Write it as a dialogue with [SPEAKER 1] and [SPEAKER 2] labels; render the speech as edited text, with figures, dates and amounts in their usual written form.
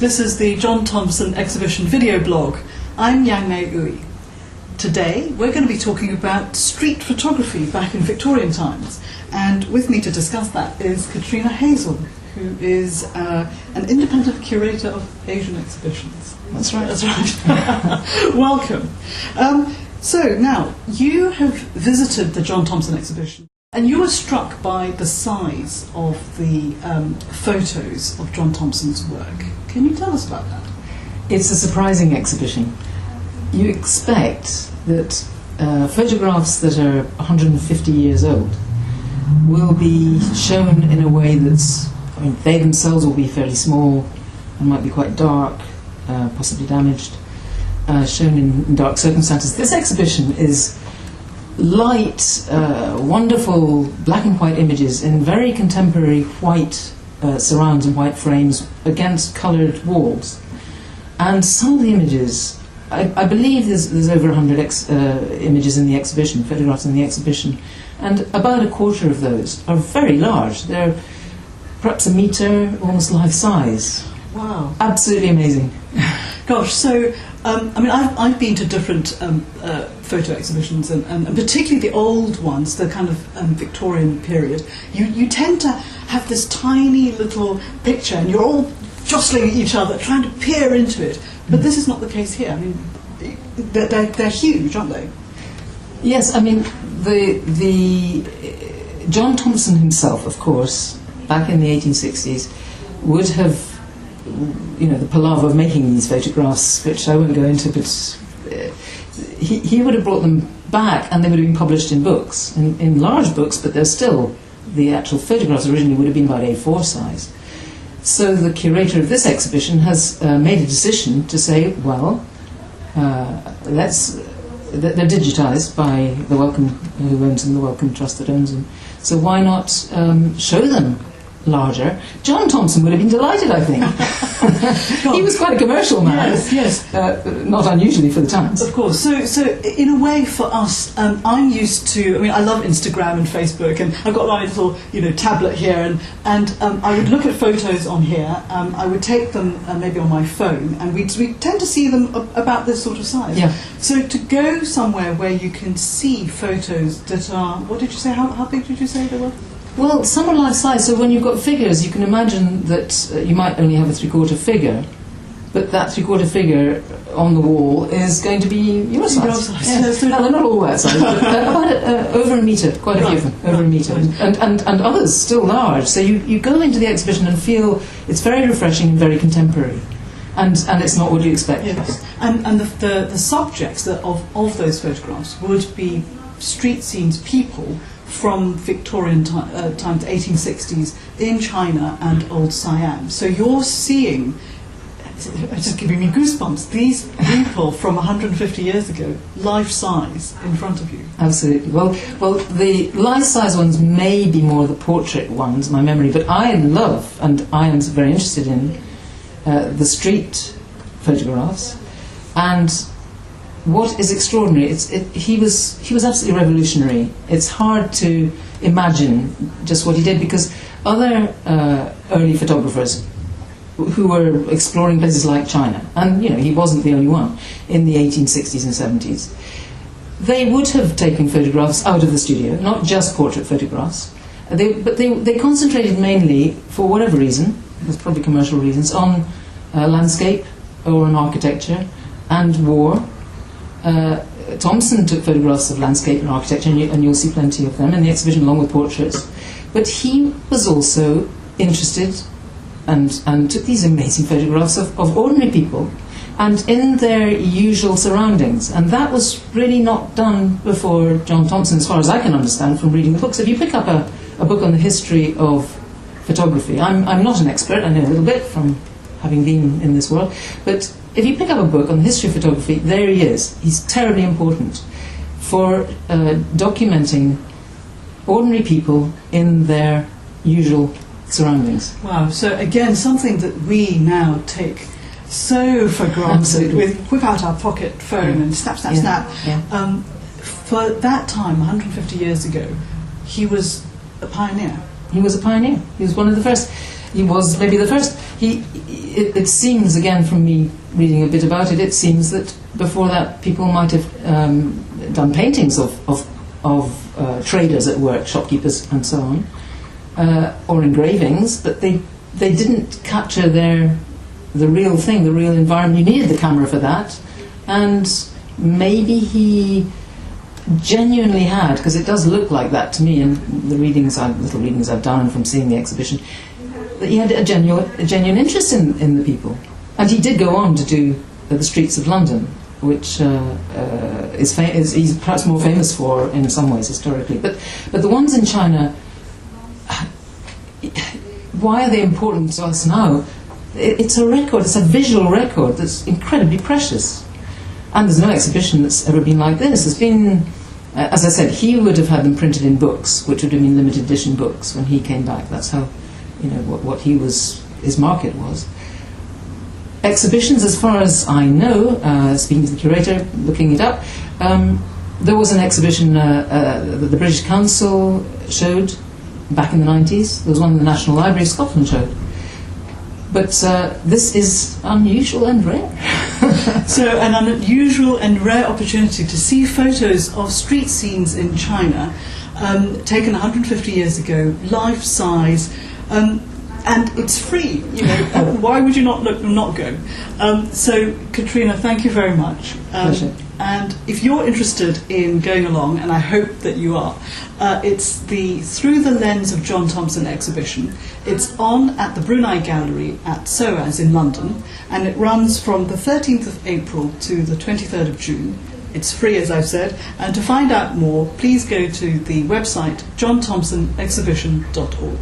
[SPEAKER 1] This is the John Thomson exhibition video blog. I'm Yang Mei Ui. Today we're going to be talking about street photography back in Victorian times, and with me to discuss that is Katriana Hazell, who is an independent curator of Asian exhibitions.
[SPEAKER 2] That's right.
[SPEAKER 1] That's right. Welcome. So now, you have visited the John Thomson exhibition, and you were struck by the size of the photos of John Thomson's work. Can you tell us about that?
[SPEAKER 2] It's a surprising exhibition. You expect that photographs that are 150 years old will be shown in a way that's, they themselves will be fairly small and might be quite dark, possibly damaged, shown in dark circumstances. This exhibition is light, wonderful black and white images in very contemporary white surrounds and white frames against coloured walls. And some of the images, I believe there's over 100 images in the exhibition, photographs in the exhibition, and about a quarter of those are very large. They're perhaps a metre, almost life-size.
[SPEAKER 1] Wow.
[SPEAKER 2] Absolutely amazing.
[SPEAKER 1] Gosh, so, I've been to different photo exhibitions, and particularly the old ones, the kind of Victorian period. You tend to have this tiny little picture, and you're all jostling at each other, trying to peer into it. But this is not the case here. I mean, they're huge, aren't they?
[SPEAKER 2] Yes, the John Thomson himself, of course, back in the 1860s, would have, the palaver of making these photographs, which I won't go into, but he would have brought them back, and they would have been published in books, in large books, but they're still, the actual photographs originally would have been about A4 size. So the curator of this exhibition has made a decision to say, well, they're digitised by the Wellcome, who owns them, the Wellcome Trust that owns them. So why not show them larger? John Thomson would have been delighted, I think. He was quite a commercial man.
[SPEAKER 1] Yes.
[SPEAKER 2] Not unusually for the times.
[SPEAKER 1] Of course. So in a way, for us, I'm used to. I love Instagram and Facebook, and I've got my little, tablet here, and I would look at photos on here. I would take them maybe on my phone, and we tend to see them about this sort of size.
[SPEAKER 2] Yeah.
[SPEAKER 1] So to go somewhere where you can see photos that are, what did you say? How big did you say they were?
[SPEAKER 2] Well, some are life-size, so when you've got figures, you can imagine that you might only have a three-quarter figure, but that three-quarter figure on the wall is going to be your size.
[SPEAKER 1] Your size.
[SPEAKER 2] Yeah. No, they're not all that size, but about over a metre, quite a few of them, over a metre, and others still large. So you go into the exhibition and feel it's very refreshing and very contemporary, and it's not what you expect.
[SPEAKER 1] Yes, and the subjects of those photographs would be street scenes, people from Victorian times, 1860s, in China and old Siam. So you're seeing, it's just giving me goosebumps, these people from 150 years ago, life-size, in front of you.
[SPEAKER 2] Absolutely. Well, the life-size ones may be more the portrait ones, my memory, but I love, and I am very interested in, the street photographs. And what is extraordinary, he was absolutely revolutionary. It's hard to imagine just what he did, because other early photographers who were exploring places like China, and he wasn't the only one, in the 1860s and 70s, they would have taken photographs out of the studio, not just portrait photographs, but they concentrated mainly, for whatever reason, there's probably commercial reasons, on landscape or on architecture and war. Thomson took photographs of landscape and architecture, and you'll see plenty of them in the exhibition, along with portraits. But he was also interested and took these amazing photographs of ordinary people and in their usual surroundings. And that was really not done before John Thomson, as far as I can understand from reading the books. If you pick up a book on the history of photography, I'm not an expert, I know a little bit from having been in this world, but if you pick up a book on the history of photography, there he is. He's terribly important for documenting ordinary people in their usual surroundings.
[SPEAKER 1] Wow, so again, something that we now take so for granted.
[SPEAKER 2] Absolutely.
[SPEAKER 1] We whip out our pocket phone and snap.
[SPEAKER 2] Yeah.
[SPEAKER 1] For that time, 150 years ago, he was a pioneer.
[SPEAKER 2] He was a pioneer. He was one of the first. He was maybe the first. It seems, again, from me reading a bit about it, it seems that before that people might have done paintings of traders at work, shopkeepers and so on, or engravings, but they didn't capture the real thing, the real environment. You needed the camera for that, and maybe he genuinely had, because it does look like that to me in the little readings I've done and from seeing the exhibition, that he had a genuine interest in the people. And he did go on to do The Streets of London, which he's perhaps more famous for in some ways historically. But the ones in China, why are they important to us now? It's a record, it's a visual record that's incredibly precious. And there's no exhibition that's ever been like this. There's been, as I said, he would have had them printed in books, which would have been limited edition books when he came back. That's how, what his market was. Exhibitions, as far as I know, speaking to the curator, looking it up, there was an exhibition that the British Council showed back in the 90s. There was one the National Library of Scotland showed. But this is unusual and rare.
[SPEAKER 1] So an unusual and rare opportunity to see photos of street scenes in China taken 150 years ago, life-size, and it's free. Why would you not go? So, Katriana, thank you very much.
[SPEAKER 2] Pleasure.
[SPEAKER 1] And if you're interested in going along, and I hope that you are, it's the Through the Lens of John Thomson exhibition. It's on at the Brunei Gallery at SOAS in London, and it runs from the 13th of April to the 23rd of June. It's free, as I've said, and to find out more, please go to the website johnthomsonexhibition.org.